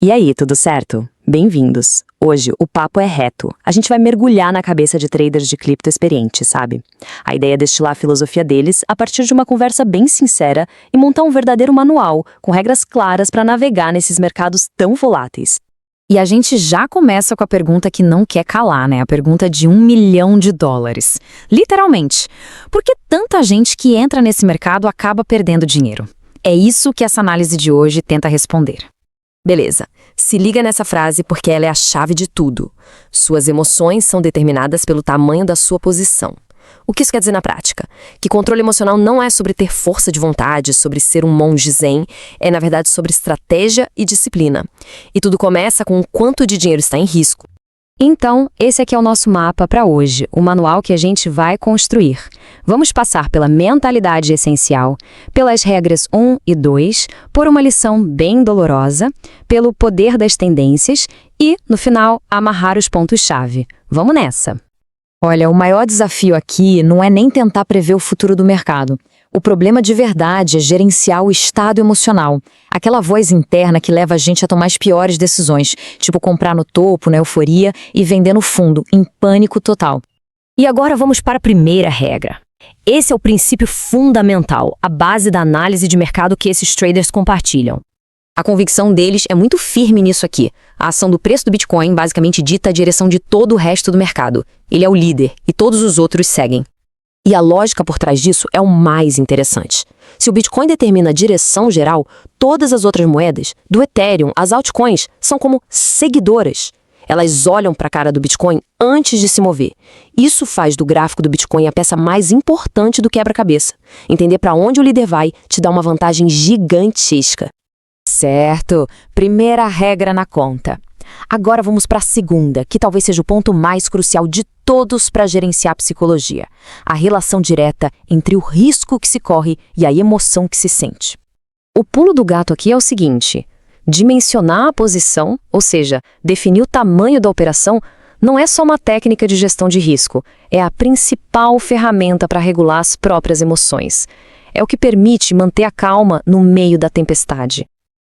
E aí, tudo certo? Bem-vindos! Hoje o papo é reto. A gente vai mergulhar na cabeça de traders de cripto experientes, sabe? A ideia é destilar a filosofia deles a partir de uma conversa bem sincera e montar um verdadeiro manual com regras claras para navegar nesses mercados tão voláteis. E a gente já começa com a pergunta que não quer calar, né? A pergunta de $1 milhão. Literalmente. Por que tanta gente que entra nesse mercado acaba perdendo dinheiro? É isso que essa análise de hoje tenta responder. Beleza, se liga nessa frase porque ela é a chave de tudo. Suas emoções são determinadas pelo tamanho da sua posição. O que isso quer dizer na prática? Que controle emocional não é sobre ter força de vontade, sobre ser um monge zen, é na verdade sobre estratégia e disciplina. E tudo começa com o quanto de dinheiro está em risco. Então, esse aqui é o nosso mapa para hoje, o manual que a gente vai construir. Vamos passar pela mentalidade essencial, pelas regras 1 e 2, por uma lição bem dolorosa, pelo poder das tendências e, no final, amarrar os pontos-chave. Vamos nessa! Olha, o maior desafio aqui não é nem tentar prever o futuro do mercado. O problema de verdade é gerenciar o estado emocional. Aquela voz interna que leva a gente a tomar as piores decisões, tipo comprar no topo, na euforia, e vender no fundo, em pânico total. E agora vamos para a primeira regra. Esse é o princípio fundamental, a base da análise de mercado que esses traders compartilham. A convicção deles é muito firme nisso aqui. A ação do preço do Bitcoin basicamente dita a direção de todo o resto do mercado. Ele é o líder e todos os outros seguem. E a lógica por trás disso é o mais interessante. Se o Bitcoin determina a direção geral, todas as outras moedas, do Ethereum às altcoins, são como seguidoras. Elas olham para a cara do Bitcoin antes de se mover. Isso faz do gráfico do Bitcoin a peça mais importante do quebra-cabeça. Entender para onde o líder vai te dá uma vantagem gigantesca. Certo, primeira regra na conta. Agora vamos para a segunda, que talvez seja o ponto mais crucial de todos para gerenciar a psicologia. A relação direta entre o risco que se corre e a emoção que se sente. O pulo do gato aqui é o seguinte: dimensionar a posição, ou seja, definir o tamanho da operação, não é só uma técnica de gestão de risco, é a principal ferramenta para regular as próprias emoções. É o que permite manter a calma no meio da tempestade.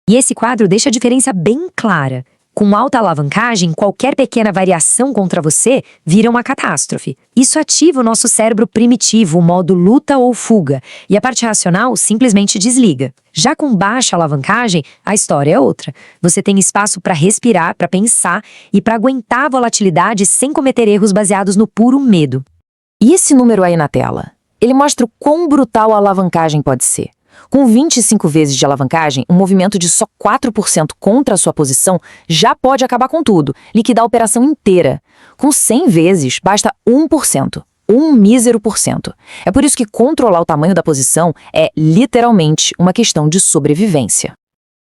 E esse quadro deixa a diferença bem clara. Com alta alavancagem, qualquer pequena variação contra você vira uma catástrofe. Isso ativa o nosso cérebro primitivo, o modo luta ou fuga, e a parte racional simplesmente desliga. Já com baixa alavancagem, a história é outra. Você tem espaço para respirar, para pensar e para aguentar a volatilidade sem cometer erros baseados no puro medo. E esse número aí na tela? Ele mostra o quão brutal a alavancagem pode ser. Com 25 vezes de alavancagem, um movimento de só 4% contra a sua posição já pode acabar com tudo, liquidar a operação inteira. Com 100 vezes, basta 1%. Um mísero por cento. É por isso que controlar o tamanho da posição é, literalmente, uma questão de sobrevivência.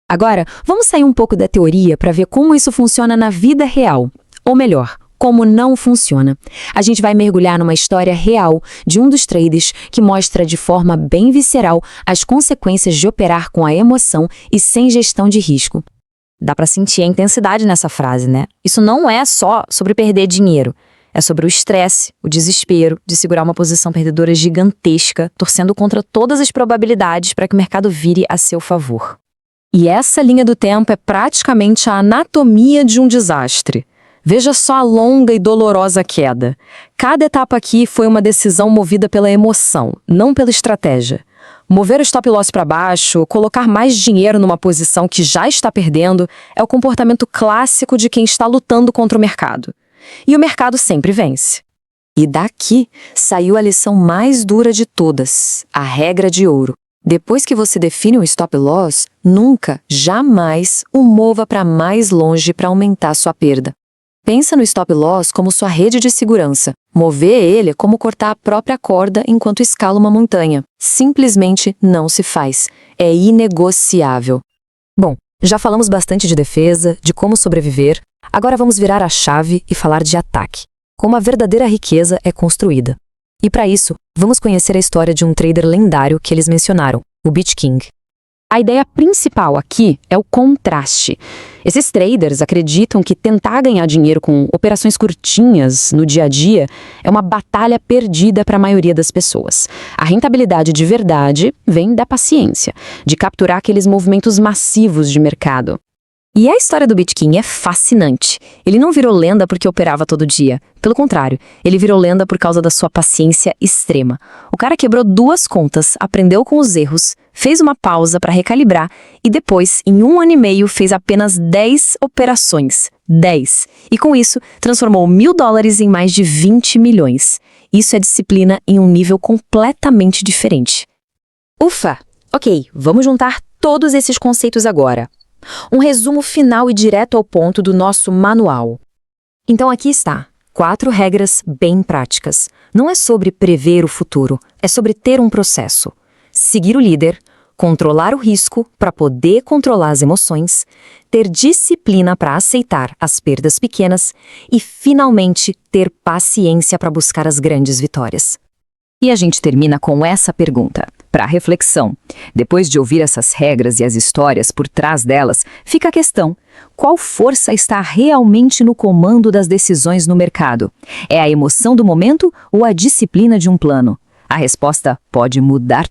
Agora, vamos sair um pouco da teoria para ver como isso funciona na vida real. Ou melhor, como não funciona. A gente vai mergulhar numa história real de um dos traders que mostra de forma bem visceral as consequências de operar com a emoção e sem gestão de risco. Dá para sentir a intensidade nessa frase, né? Isso não é só sobre perder dinheiro. É sobre o estresse, o desespero de segurar uma posição perdedora gigantesca, torcendo contra todas as probabilidades para que o mercado vire a seu favor. E essa linha do tempo é praticamente a anatomia de um desastre. Veja só a longa e dolorosa queda. Cada etapa aqui foi uma decisão movida pela emoção, não pela estratégia. Mover o stop loss para baixo, colocar mais dinheiro numa posição que já está perdendo, é o comportamento clássico de quem está lutando contra o mercado. E o mercado sempre vence. E daqui saiu a lição mais dura de todas, a regra de ouro. Depois que você define um stop loss, nunca, jamais o mova para mais longe para aumentar sua perda. Pensa no stop loss como sua rede de segurança. Mover ele é como cortar a própria corda enquanto escala uma montanha. Simplesmente não se faz. É inegociável. Bom, já falamos bastante de defesa, de como sobreviver. Agora vamos virar a chave e falar de ataque. Como a verdadeira riqueza é construída. E para isso, vamos conhecer a história de um trader lendário que eles mencionaram, o BitKing. A ideia principal aqui é o contraste. Esses traders acreditam que tentar ganhar dinheiro com operações curtinhas no dia a dia é uma batalha perdida para a maioria das pessoas. A rentabilidade de verdade vem da paciência, de capturar aqueles movimentos massivos de mercado. E a história do Bitkin é fascinante. Ele não virou lenda porque operava todo dia. Pelo contrário, ele virou lenda por causa da sua paciência extrema. O cara quebrou 2 contas, aprendeu com os erros, fez uma pausa para recalibrar e depois, em 1 ano e meio, fez apenas 10 operações. 10. E com isso, transformou $1.000 em mais de 20 milhões. Isso é disciplina em um nível completamente diferente. Ufa! Ok, vamos juntar todos esses conceitos agora. Um resumo final e direto ao ponto do nosso manual. Então aqui está, 4 regras bem práticas. Não é sobre prever o futuro, é sobre ter um processo. Seguir o líder, controlar o risco para poder controlar as emoções, ter disciplina para aceitar as perdas pequenas e, finalmente, ter paciência para buscar as grandes vitórias. E a gente termina com essa pergunta, para reflexão. Depois de ouvir essas regras e as histórias por trás delas, fica a questão: qual força está realmente no comando das decisões no mercado? É a emoção do momento ou a disciplina de um plano? A resposta pode mudar